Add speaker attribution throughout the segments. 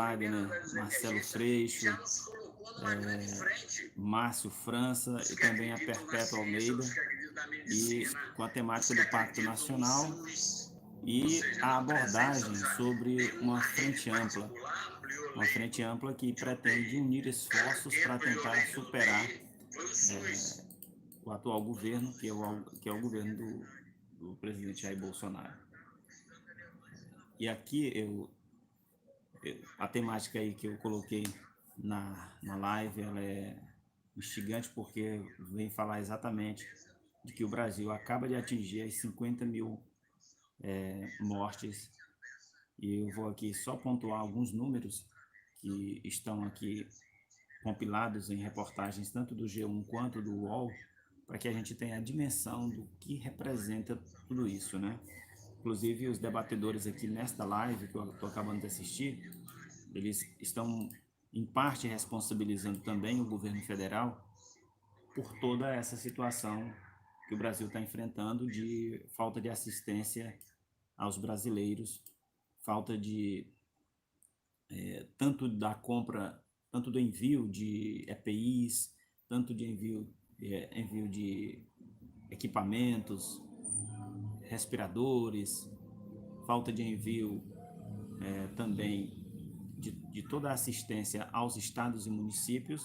Speaker 1: Wagner, Marcelo Freixo, Márcio França e também a Perpétua Almeida, e com a temática do Pacto Nacional e a abordagem sobre uma frente ampla que pretende unir esforços para tentar superar o atual governo, que é o governo do presidente Jair Bolsonaro. E aqui a temática aí que eu coloquei na live, ela é instigante porque vem falar exatamente de que o Brasil acaba de atingir as 50 mil mortes, e eu vou aqui só pontuar alguns números que estão aqui compilados em reportagens tanto do G1 quanto do UOL, para que a gente tenha a dimensão do que representa tudo isso, né? Inclusive, os debatedores aqui nesta live que eu estou acabando de assistir, eles estão, em parte, responsabilizando também o governo federal por toda essa situação que o Brasil está enfrentando de falta de assistência aos brasileiros, falta de tanto da compra, tanto do envio de EPIs, tanto de envio de equipamentos, respiradores, falta de envio também de toda a assistência aos estados e municípios.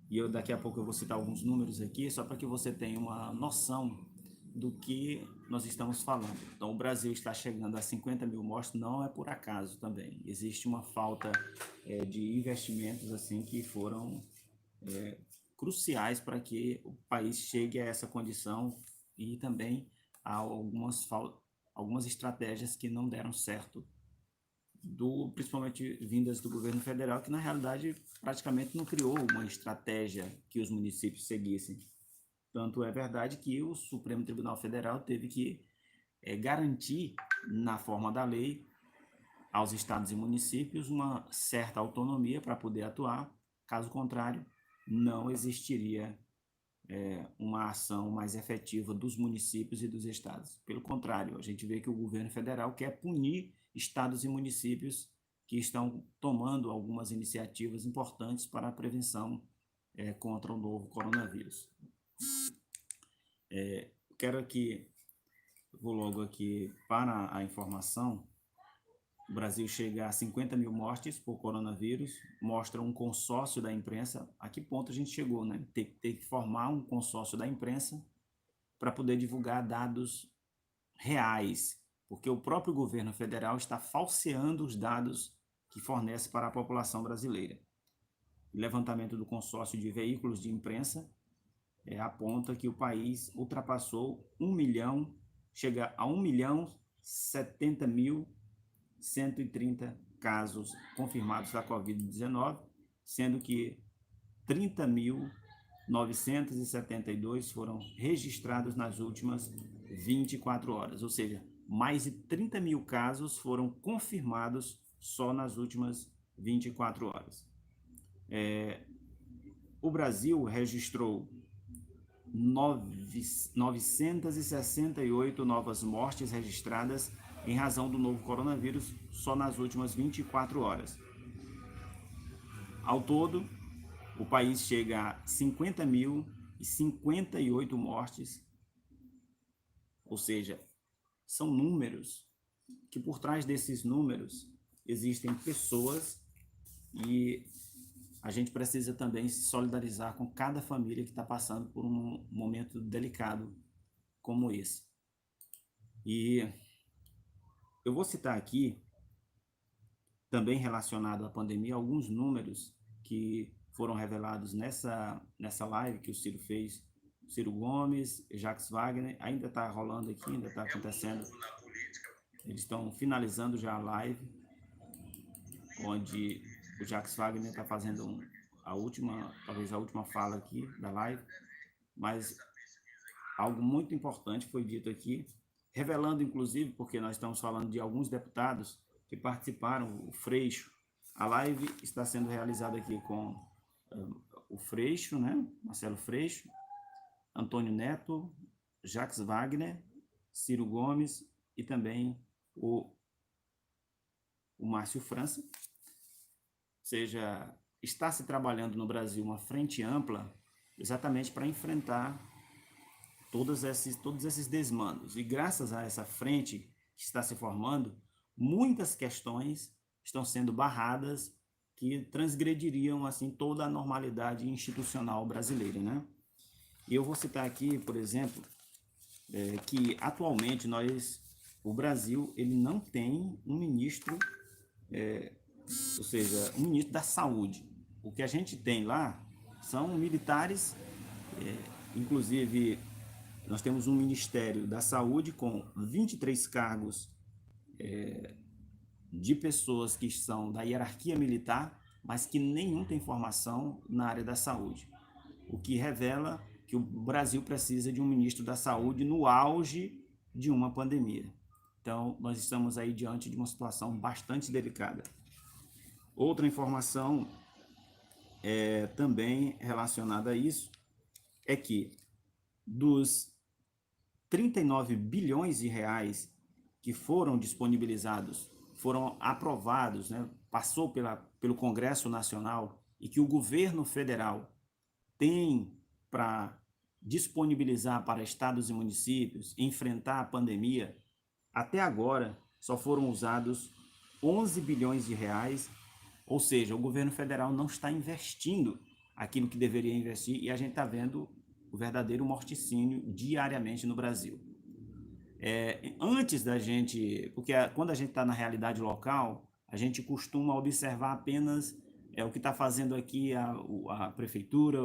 Speaker 1: E daqui a pouco eu vou citar alguns números aqui, só para que você tenha uma noção do que nós estamos falando. Então, o Brasil está chegando a 50 mil mortes, não é por acaso também. Existe uma falta de investimentos assim que foram cruciais para que o país chegue a essa condição, e também há algumas estratégias que não deram certo, principalmente vindas do governo federal, que na realidade praticamente não criou uma estratégia que os municípios seguissem. Tanto é verdade que o Supremo Tribunal Federal teve que garantir, na forma da lei, aos estados e municípios uma certa autonomia para poder atuar. Caso contrário, não existiria uma ação mais efetiva dos municípios e dos estados. Pelo contrário, a gente vê que o governo federal quer punir estados e municípios que estão tomando algumas iniciativas importantes para a prevenção contra o novo coronavírus. Quero aqui, vou logo aqui para a informação. O Brasil chega a 50 mil mortes por coronavírus, mostra um consórcio da imprensa. A que ponto a gente chegou, né? Ter que formar um consórcio da imprensa para poder divulgar dados reais, porque o próprio governo federal está falseando os dados que fornece para a população brasileira. O levantamento do consórcio de veículos de imprensa aponta que o país ultrapassou 1 milhão, chega a 1.070.130 casos confirmados da Covid-19, sendo que 30.972 foram registrados nas últimas 24 horas, ou seja, mais de 30 mil casos foram confirmados só nas últimas 24 horas. O Brasil registrou 968 novas mortes registradas em razão do novo coronavírus só nas últimas 24 horas. Ao todo, o país chega a 50.058 mortes, ou seja, são números que por trás desses números existem pessoas, e a gente precisa também se solidarizar com cada família que está passando por um momento delicado como esse. E eu vou citar aqui, também relacionado à pandemia, alguns números que foram revelados nessa live que o Ciro fez. Ciro Gomes, Jacques Wagner, ainda está rolando aqui, ainda está acontecendo. Eles estão finalizando já a live, onde o Jacques Wagner está fazendo talvez a última fala aqui da live, mas algo muito importante foi dito aqui, revelando inclusive, porque nós estamos falando de alguns deputados que participaram, o Freixo. A live está sendo realizada aqui com o Freixo, né? Marcelo Freixo, Antônio Neto, Jacques Wagner, Ciro Gomes e também o Márcio França. seja, está se trabalhando no Brasil uma frente ampla exatamente para enfrentar todos esses desmandos. E graças a essa frente que está se formando, muitas questões estão sendo barradas que transgrediriam assim toda a normalidade institucional brasileira, né? E eu vou citar aqui, por exemplo, que atualmente o Brasil, ele não tem um ministro, ou seja, um ministro da saúde. O que a gente tem lá são militares, inclusive nós temos um Ministério da Saúde com 23 cargos de pessoas que são da hierarquia militar, mas que nenhum tem formação na área da saúde. O que revela que o Brasil precisa de um ministro da Saúde no auge de uma pandemia. Então, nós estamos aí diante de uma situação bastante delicada. Outra informação também relacionada a isso é que dos 39 bilhões de reais que foram disponibilizados, foram aprovados, né, passou pelo Congresso Nacional e que o governo federal tem para disponibilizar para estados e municípios enfrentar a pandemia, até agora só foram usados 11 bilhões de reais, ou seja, o governo federal não está investindo aquilo que deveria investir e a gente está vendo o verdadeiro morticínio diariamente no Brasil. Antes da gente, porque quando a gente está na realidade local, a gente costuma observar apenas o que está fazendo aqui a prefeitura,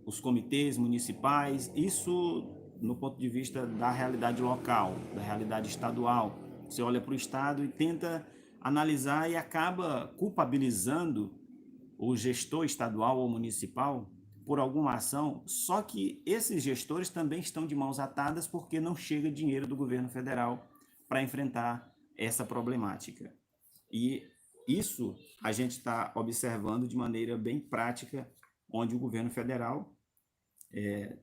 Speaker 1: os comitês municipais, isso no ponto de vista da realidade local, da realidade estadual. Você olha para o estado e tenta analisar e acaba culpabilizando o gestor estadual ou municipal por alguma ação, só que esses gestores também estão de mãos atadas porque não chega dinheiro do governo federal para enfrentar essa problemática. E isso a gente está observando de maneira bem prática, onde o governo federal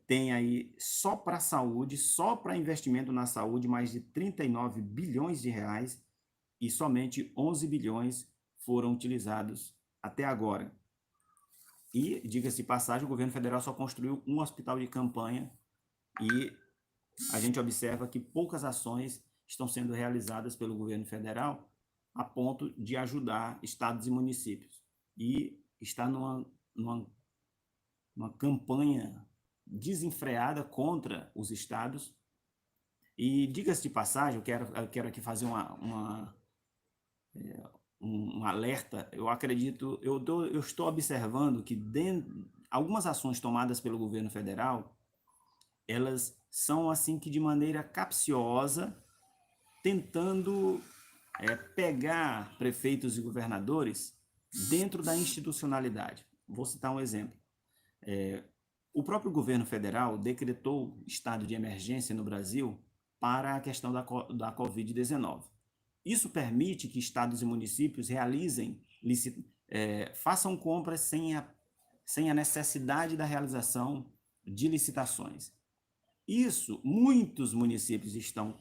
Speaker 1: tem aí só para a saúde, só para investimento na saúde, mais de 39 bilhões de reais e somente 11 bilhões foram utilizados até agora. E, diga-se de passagem, o governo federal só construiu um hospital de campanha e a gente observa que poucas ações estão sendo realizadas pelo governo federal a ponto de ajudar estados e municípios. E está numa campanha desenfreada contra os estados. E, diga-se de passagem, eu quero aqui fazer um alerta. Eu estou observando que algumas ações tomadas pelo governo federal, elas são assim que de maneira capciosa, tentando pegar prefeitos e governadores dentro da institucionalidade. Vou citar um exemplo. O próprio governo federal decretou estado de emergência no Brasil para a questão da Covid-19. Isso permite que estados e municípios realizem, façam compras sem a necessidade da realização de licitações. Isso, muitos municípios estão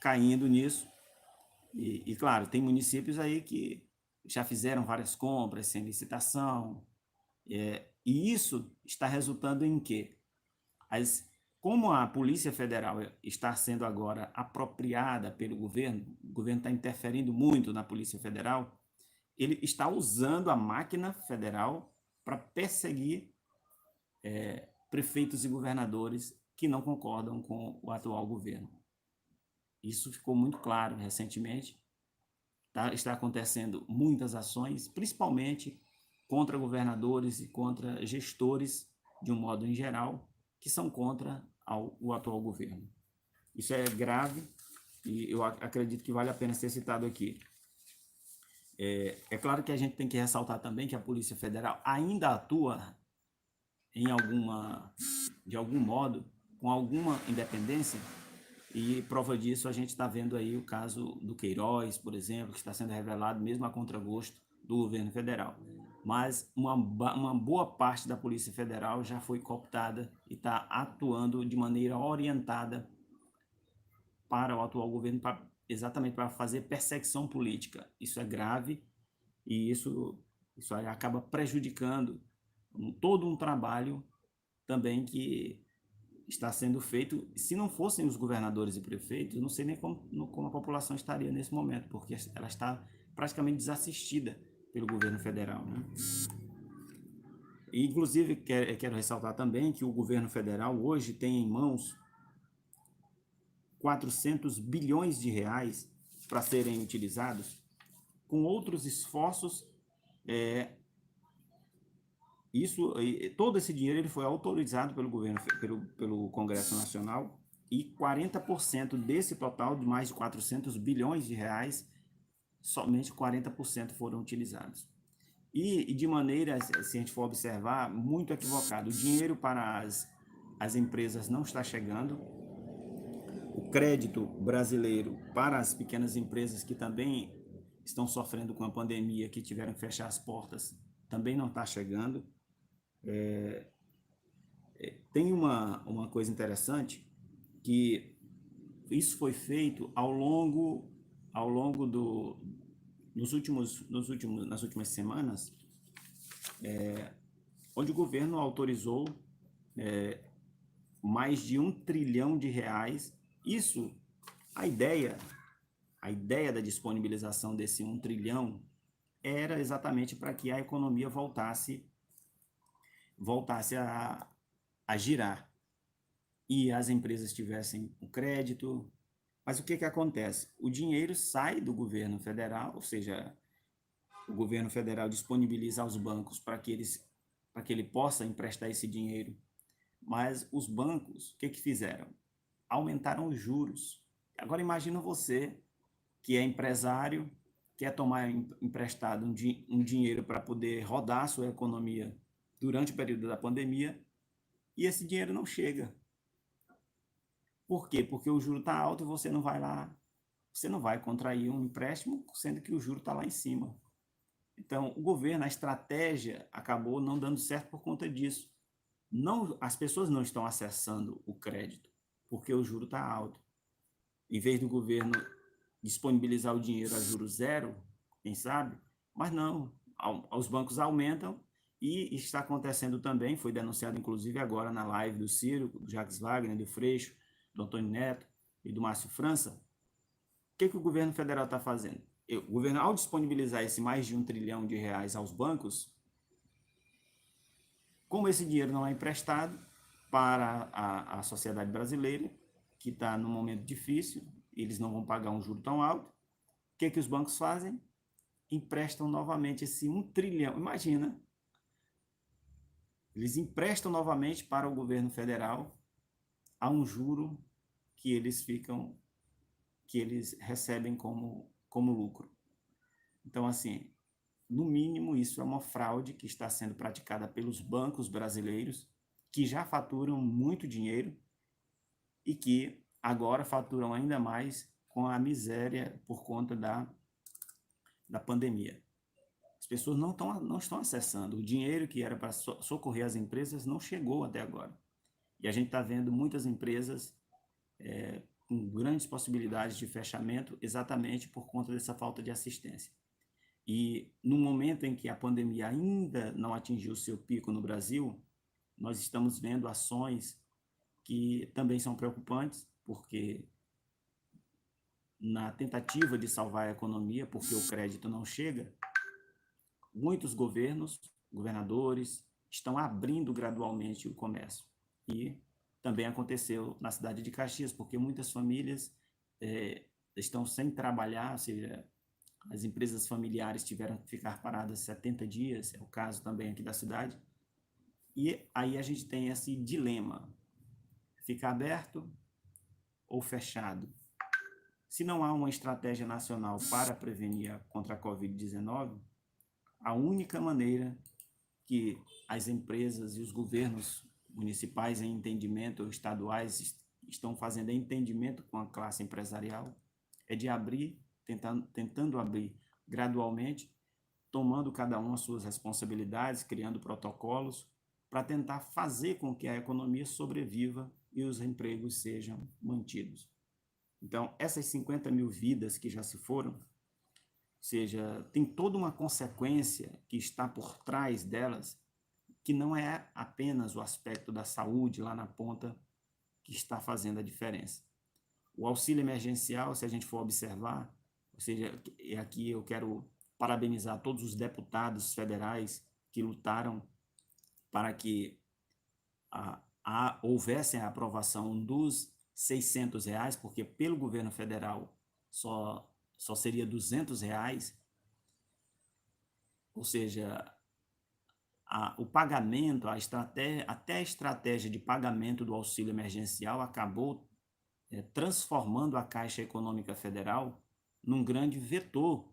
Speaker 1: caindo nisso, e claro, tem municípios aí que já fizeram várias compras sem licitação, e isso está resultando em quê? Como a Polícia Federal está sendo agora apropriada pelo governo, o governo está interferindo muito na Polícia Federal, ele está usando a máquina federal para perseguir prefeitos e governadores que não concordam com o atual governo. Isso ficou muito claro recentemente. Está acontecendo muitas ações, principalmente contra governadores e contra gestores, de um modo em geral, que são contra o atual governo. Isso é grave e eu acredito que vale a pena ser citado aqui. É claro que a gente tem que ressaltar também que a Polícia Federal ainda atua de algum modo, com alguma independência, e prova disso a gente está vendo aí o caso do Queiroz, por exemplo, que está sendo revelado mesmo a contragosto do governo federal. Mas uma boa parte da Polícia Federal já foi cooptada e está atuando de maneira orientada para o atual governo, exatamente para fazer perseguição política. Isso é grave E isso aí acaba prejudicando todo um trabalho também que está sendo feito. Se não fossem os governadores e prefeitos, eu não sei nem como a população estaria nesse momento, porque ela está praticamente desassistida pelo governo federal, né? E, inclusive, quero ressaltar também que o governo federal hoje tem em mãos 400 bilhões de reais para serem utilizados com outros esforços. é, Todo esse dinheiro ele foi autorizado pelo governo, pelo Congresso Nacional, e 40% desse total de mais de 400 bilhões de reais, somente 40% foram utilizados. E de maneira, se a gente for observar, muito equivocado. O dinheiro para as empresas não está chegando. O crédito brasileiro para as pequenas empresas que também estão sofrendo com a pandemia, que tiveram que fechar as portas, também não está chegando. Tem uma coisa interessante, que isso foi feito ao longo nas últimas semanas, onde o governo autorizou mais de R$ 1 trilhão. Isso, a ideia, a ideia da disponibilização desse 1 trilhão era exatamente para que a economia voltasse a girar e as empresas tivessem o crédito. Mas o que acontece? O dinheiro sai do governo federal, ou seja, o governo federal disponibiliza aos bancos para que ele possa emprestar esse dinheiro. Mas os bancos, o que fizeram? Aumentaram os juros. Agora imagina você, que é empresário, quer tomar emprestado um dinheiro para poder rodar a sua economia durante o período da pandemia, e esse dinheiro não chega. Por quê? Porque o juro está alto e você não vai contrair um empréstimo, sendo que o juro está lá em cima. Então, o governo, a estratégia acabou não dando certo por conta disso. As pessoas não estão acessando o crédito, porque o juro está alto. Em vez do governo disponibilizar o dinheiro a juros zero, quem sabe? Mas não, os bancos aumentam, e está acontecendo também, foi denunciado inclusive agora na live do Ciro, do Jacques Wagner, do Freixo, do Antônio Neto e do Márcio França. O que o governo federal está fazendo? O governo, ao disponibilizar esse mais de R$ 1 trilhão aos bancos, como esse dinheiro não é emprestado para a sociedade brasileira, que está num momento difícil, eles não vão pagar um juro tão alto, o que os bancos fazem? Emprestam novamente esse 1 trilhão. Imagina, eles emprestam novamente para o governo federal a um juro que eles recebem como lucro. Então, assim, no mínimo, isso é uma fraude que está sendo praticada pelos bancos brasileiros, que já faturam muito dinheiro e que agora faturam ainda mais com a miséria por conta da pandemia. As pessoas não estão acessando. O dinheiro que era para socorrer as empresas não chegou até agora. E a gente está vendo muitas empresas com grandes possibilidades de fechamento exatamente por conta dessa falta de assistência. E no momento em que a pandemia ainda não atingiu seu pico no Brasil, nós estamos vendo ações que também são preocupantes, porque na tentativa de salvar a economia, porque o crédito não chega, muitos governadores, estão abrindo gradualmente o comércio. E também aconteceu na cidade de Caxias, porque muitas famílias estão sem trabalhar, ou seja, as empresas familiares tiveram que ficar paradas 70 dias, é o caso também aqui da cidade. E aí a gente tem esse dilema, ficar aberto ou fechado. Se não há uma estratégia nacional para prevenir contra a Covid-19, a única maneira que as empresas e os governos municipais em entendimento, ou estaduais, estão fazendo em entendimento com a classe empresarial, é de abrir, tentando abrir gradualmente, tomando cada um as suas responsabilidades, criando protocolos, para tentar fazer com que a economia sobreviva e os empregos sejam mantidos. Então, essas 50 mil vidas que já se foram, seja, tem toda uma consequência que está por trás delas, que não é apenas o aspecto da saúde lá na ponta que está fazendo a diferença. O auxílio emergencial, se a gente for observar, ou seja, aqui eu quero parabenizar todos os deputados federais que lutaram para que houvesse a aprovação dos R$ 600, porque pelo governo federal só seria R$ 200, ou seja, o pagamento, até a estratégia de pagamento do auxílio emergencial acabou transformando a Caixa Econômica Federal num grande vetor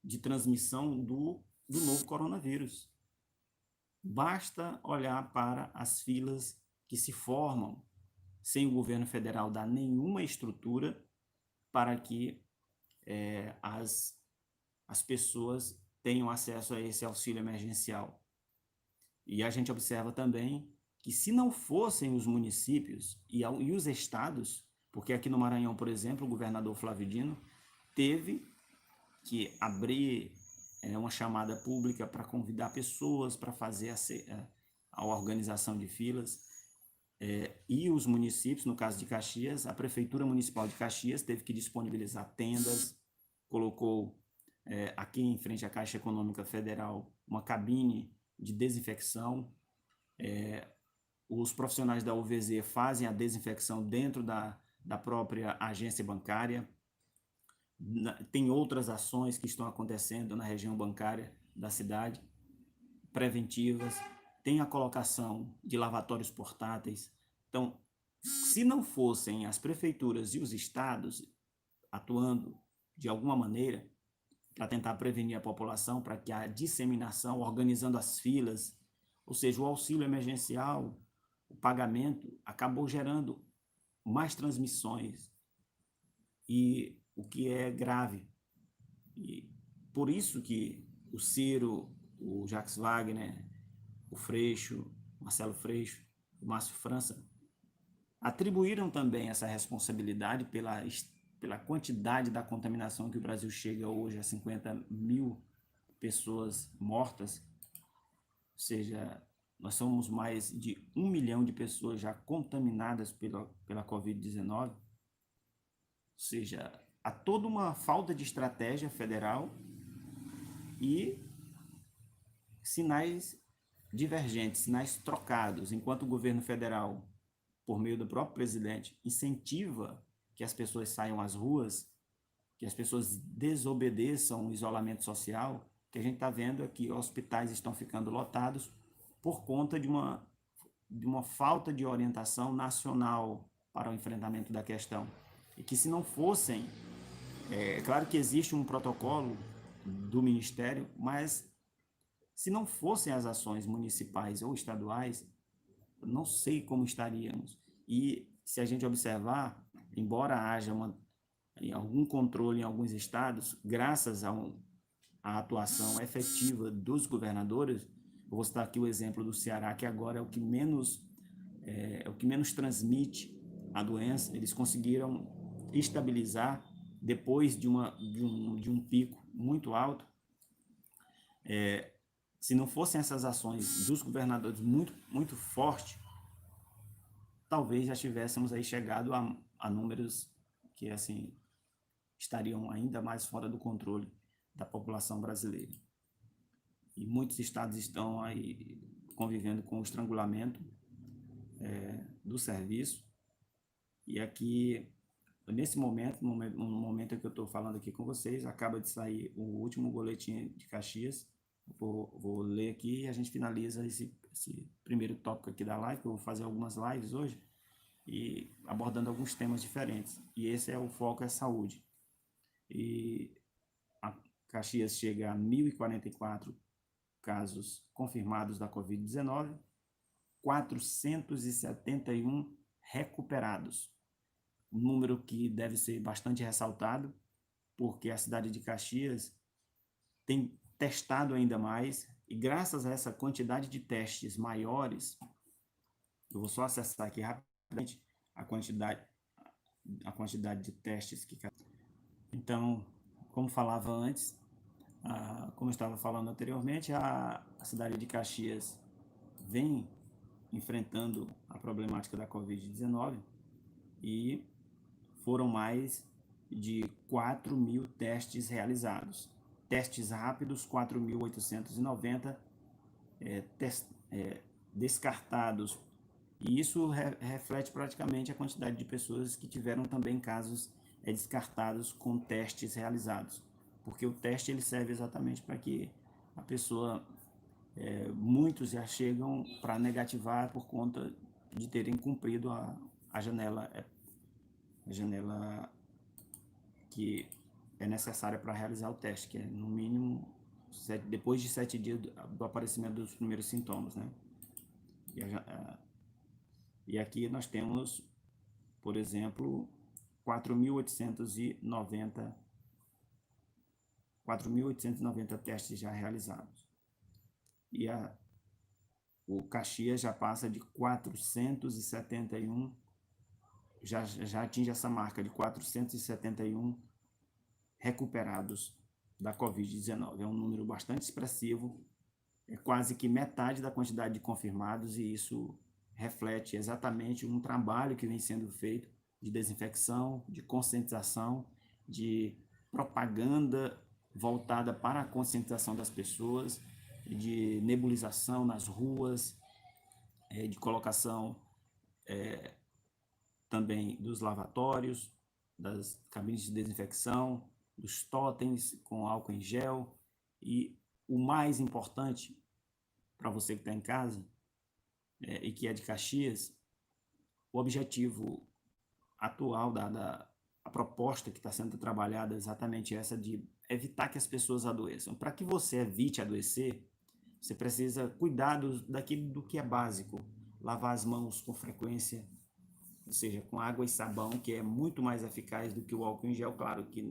Speaker 1: de transmissão do novo coronavírus. Basta olhar para as filas que se formam sem o governo federal dar nenhuma estrutura para que as pessoas tenham acesso a esse auxílio emergencial. E a gente observa também que, se não fossem os municípios e os estados, porque aqui no Maranhão, por exemplo, o governador Flávio Dino teve que abrir uma chamada pública para convidar pessoas para fazer a organização de filas. E os municípios, no caso de Caxias, a Prefeitura Municipal de Caxias teve que disponibilizar tendas, colocou aqui em frente à Caixa Econômica Federal uma cabine de desinfecção. Os profissionais da UVZ fazem a desinfecção dentro da própria agência bancária. Tem outras ações que estão acontecendo na região bancária da cidade, preventivas. Tem a colocação de lavatórios portáteis. Então, se não fossem as prefeituras e os estados atuando de alguma maneira para tentar prevenir a população, para que a disseminação, organizando as filas, ou seja, o auxílio emergencial, o pagamento, acabou gerando mais transmissões, e o que é grave. E por isso que o Ciro, o Jacques Wagner, o Freixo, Marcelo Freixo, o Márcio França, atribuíram também essa responsabilidade pela quantidade da contaminação, que o Brasil chega hoje a 50 mil pessoas mortas, ou seja, nós somos mais de 1 milhão de pessoas já contaminadas pela Covid-19, ou seja, há toda uma falta de estratégia federal e sinais divergentes, sinais trocados, enquanto o governo federal, por meio do próprio presidente, incentiva que as pessoas saiam às ruas, que as pessoas desobedeçam o isolamento social, que a gente está vendo é que hospitais estão ficando lotados por conta de uma falta de orientação nacional para o enfrentamento da questão. E que, se não fossem, claro que existe um protocolo do Ministério, mas se não fossem as ações municipais ou estaduais, não sei como estaríamos. E se a gente observar, embora haja algum controle em alguns estados, graças à atuação efetiva dos governadores, eu vou citar aqui o exemplo do Ceará, que agora é o que menos transmite a doença. Eles conseguiram estabilizar depois de um pico muito alto. Se não fossem essas ações dos governadores muito, muito fortes, talvez já tivéssemos aí chegado a números que assim estariam ainda mais fora do controle da população brasileira. E muitos estados estão aí convivendo com o estrangulamento do serviço. E aqui, nesse momento, no momento em que eu estou falando aqui com vocês, acaba de sair o último boletim de Caxias. Vou ler aqui e a gente finaliza esse primeiro tópico aqui da live, que eu vou fazer algumas lives hoje, e abordando alguns temas diferentes. E esse é o foco, é saúde. E a Caxias chega a 1.044 casos confirmados da Covid-19, 471 recuperados. Um número que deve ser bastante ressaltado, porque a cidade de Caxias tem testado ainda mais, e graças a essa quantidade de testes maiores, eu vou só acessar aqui rapidamente a quantidade de testes que... Então, como falava antes, Como eu estava falando anteriormente, a cidade de Caxias vem enfrentando a problemática da Covid-19 e foram mais de 4.000 testes realizados. Testes rápidos, 4.890 descartados. E isso reflete praticamente a quantidade de pessoas que tiveram também casos descartados com testes realizados. Porque o teste ele serve exatamente para que a pessoa, muitos já chegam para negativar por conta de terem cumprido a janela, a janela que é necessária para realizar o teste, que é no mínimo depois de 7 dias do aparecimento dos primeiros sintomas, né? E, e aqui nós temos, por exemplo, 4.890 testes já realizados. E o Caxias já passa de 471, já atinge essa marca de 471 recuperados da Covid-19. É um número bastante expressivo, é quase que metade da quantidade de confirmados, e isso reflete exatamente um trabalho que vem sendo feito de desinfecção, de conscientização, de propaganda voltada para a conscientização das pessoas, de nebulização nas ruas, de colocação também dos lavatórios, das cabines de desinfecção, dos totens com álcool em gel. E o mais importante para você que está em casa e que é de Caxias, o objetivo atual a proposta que está sendo trabalhada é exatamente essa de evitar que as pessoas adoeçam. Para que você evite adoecer, você precisa cuidar daquilo do que é básico, lavar as mãos com frequência, ou seja, com água e sabão, que é muito mais eficaz do que o álcool em gel. Claro que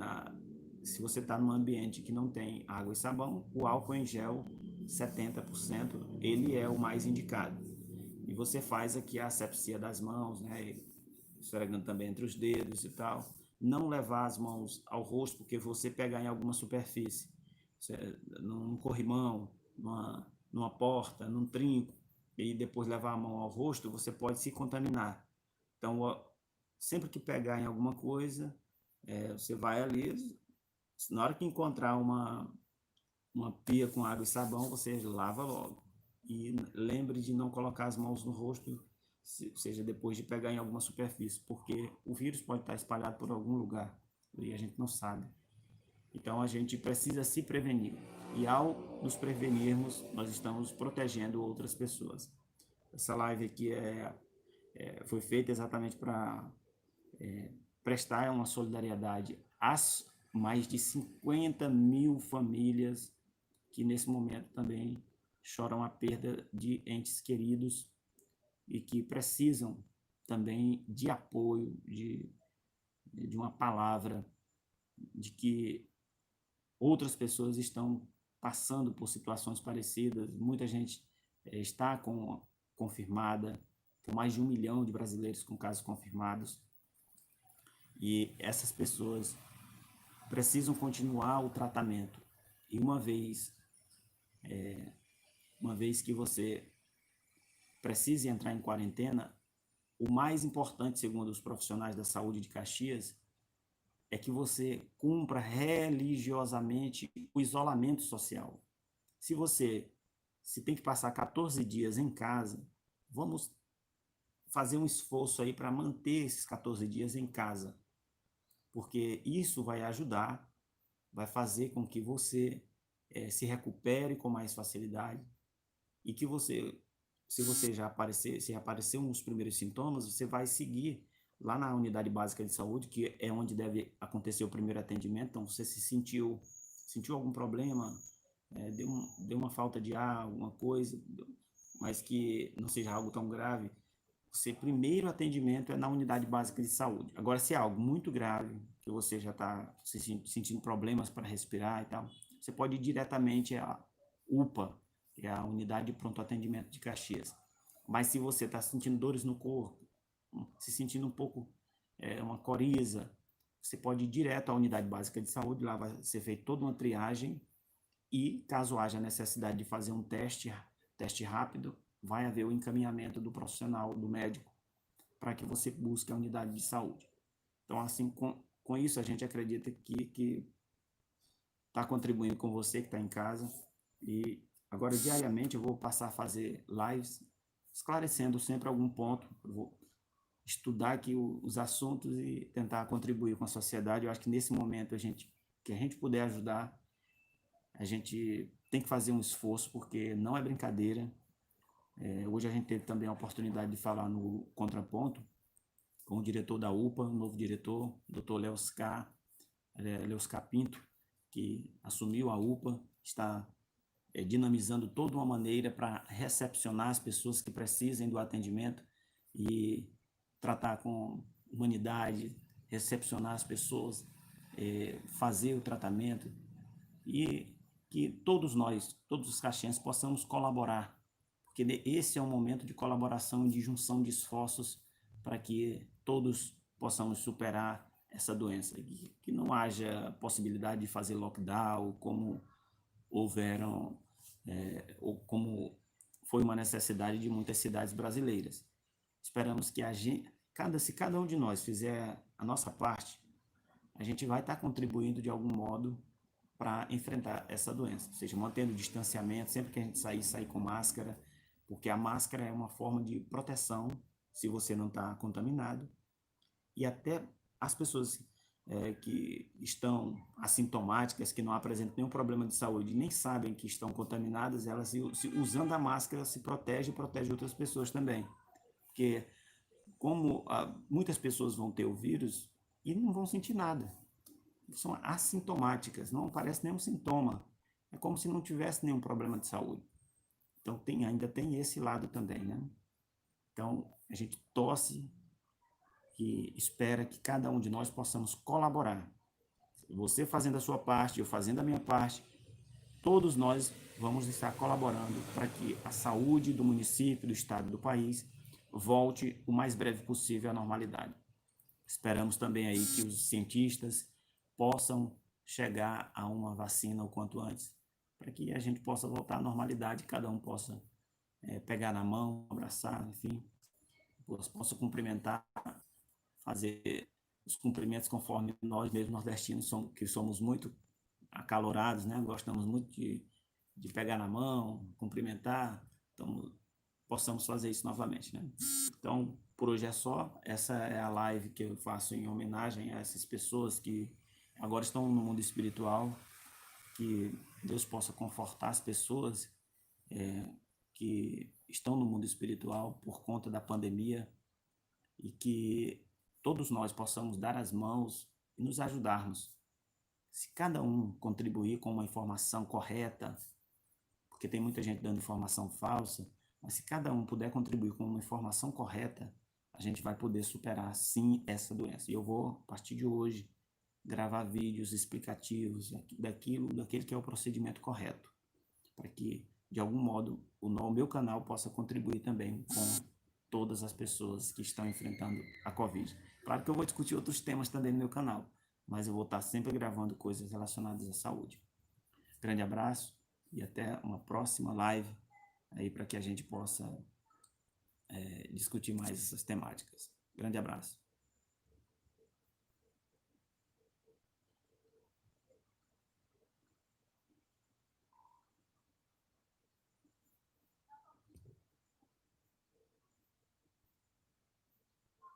Speaker 1: se você está num ambiente que não tem água e sabão, o álcool em gel 70%, ele é o mais indicado. E você faz aqui a asepsia das mãos, né, esfregando também entre os dedos e tal. Não levar as mãos ao rosto, porque você pegar em alguma superfície, num corrimão, numa porta, num trinco, e depois levar a mão ao rosto, você pode se contaminar. Então, sempre que pegar em alguma coisa, você vai ali, na hora que encontrar uma pia com água e sabão, você lava logo. E lembre de não colocar as mãos no rosto, seja depois de pegar em alguma superfície, porque o vírus pode estar espalhado por algum lugar e a gente não sabe. Então a gente precisa se prevenir. E ao nos prevenirmos, nós estamos protegendo outras pessoas. Essa live aqui foi feita exatamente para prestar uma solidariedade às mais de 50.000 famílias que nesse momento também choram a perda de entes queridos e que precisam também de apoio, de uma palavra, de que outras pessoas estão passando por situações parecidas. Muita gente está confirmada, com mais de 1 milhão de brasileiros com casos confirmados, e essas pessoas precisam continuar o tratamento. E uma vez que você precise entrar em quarentena, o mais importante, segundo os profissionais da saúde de Caxias, é que você cumpra religiosamente o isolamento social. Se tem que passar 14 dias em casa, vamos fazer um esforço aí para manter esses 14 dias em casa, porque isso vai ajudar, vai fazer com que você se recupere com mais facilidade, e que se você se apareceu uns primeiros sintomas, você vai seguir lá na unidade básica de saúde, que é onde deve acontecer o primeiro atendimento. Então, você sentiu algum problema, deu uma falta de ar, alguma coisa, mas que não seja algo tão grave, o primeiro atendimento é na unidade básica de saúde. Agora, se é algo muito grave, que você já está sentindo problemas para respirar e tal, você pode ir diretamente à UPA, que é a Unidade de Pronto Atendimento de Caxias. Mas se você está sentindo dores no corpo, se sentindo um pouco uma coriza, você pode ir direto à Unidade Básica de Saúde. Lá vai ser feita toda uma triagem e caso haja necessidade de fazer um teste rápido, vai haver o encaminhamento do profissional, do médico, para que você busque a unidade de saúde. Então, assim, com isso, a gente acredita que está contribuindo com você que está em casa. E agora, diariamente, eu vou passar a fazer lives, esclarecendo sempre algum ponto. Eu vou estudar aqui os assuntos e tentar contribuir com a sociedade. Eu acho que nesse momento, que a gente puder ajudar, a gente tem que fazer um esforço, porque não é brincadeira. Hoje a gente teve também a oportunidade de falar no Contraponto com o diretor da UPA, o novo diretor, o Dr. Leoscar Pinto, que assumiu a UPA, está dinamizando toda uma maneira para recepcionar as pessoas que precisem do atendimento e tratar com humanidade, recepcionar as pessoas, fazer o tratamento e que todos nós, todos os caxienses, possamos colaborar, porque esse é um momento de colaboração e de junção de esforços para que todos possamos superar essa doença, que não haja possibilidade de fazer lockdown, como houveram, ou como foi uma necessidade de muitas cidades brasileiras. Esperamos que se cada um de nós fizer a nossa parte, a gente vai estar contribuindo de algum modo para enfrentar essa doença, ou seja, mantendo o distanciamento, sempre que a gente sair com máscara, porque a máscara é uma forma de proteção se você não está contaminado, e até as pessoas que estão assintomáticas, que não apresentam nenhum problema de saúde, nem sabem que estão contaminadas, elas usando a máscara se protege e protege outras pessoas também, porque como muitas pessoas vão ter o vírus e não vão sentir nada, são assintomáticas, não aparece nenhum sintoma, é como se não tivesse nenhum problema de saúde. Então ainda tem esse lado também, né? Então a gente torce e espera que cada um de nós possamos colaborar. Você fazendo a sua parte, eu fazendo a minha parte, todos nós vamos estar colaborando para que a saúde do município, do estado, do país volte o mais breve possível à normalidade. Esperamos também aí que os cientistas possam chegar a uma vacina o quanto antes, para que a gente possa voltar à normalidade, cada um possa pegar na mão, abraçar, enfim, possa cumprimentar, fazer os cumprimentos conforme nós mesmos nordestinos, que somos muito acalorados, né? Gostamos muito de pegar na mão, cumprimentar, então possamos fazer isso novamente, né? Então, por hoje é só. Essa é a live que eu faço em homenagem a essas pessoas que agora estão no mundo espiritual, que Deus possa confortar as pessoas que estão no mundo espiritual por conta da pandemia e que todos nós possamos dar as mãos e nos ajudarmos. Se cada um contribuir com uma informação correta, porque tem muita gente dando informação falsa, mas se cada um puder contribuir com uma informação correta, a gente vai poder superar sim essa doença. E eu vou, a partir de hoje, gravar vídeos explicativos daquele que é o procedimento correto, para que, de algum modo, o meu canal possa contribuir também com todas as pessoas que estão enfrentando a Covid. Claro que eu vou discutir outros temas também no meu canal, mas eu vou estar sempre gravando coisas relacionadas à saúde. Grande abraço e até uma próxima live aí para que a gente possa discutir mais essas temáticas. Grande abraço.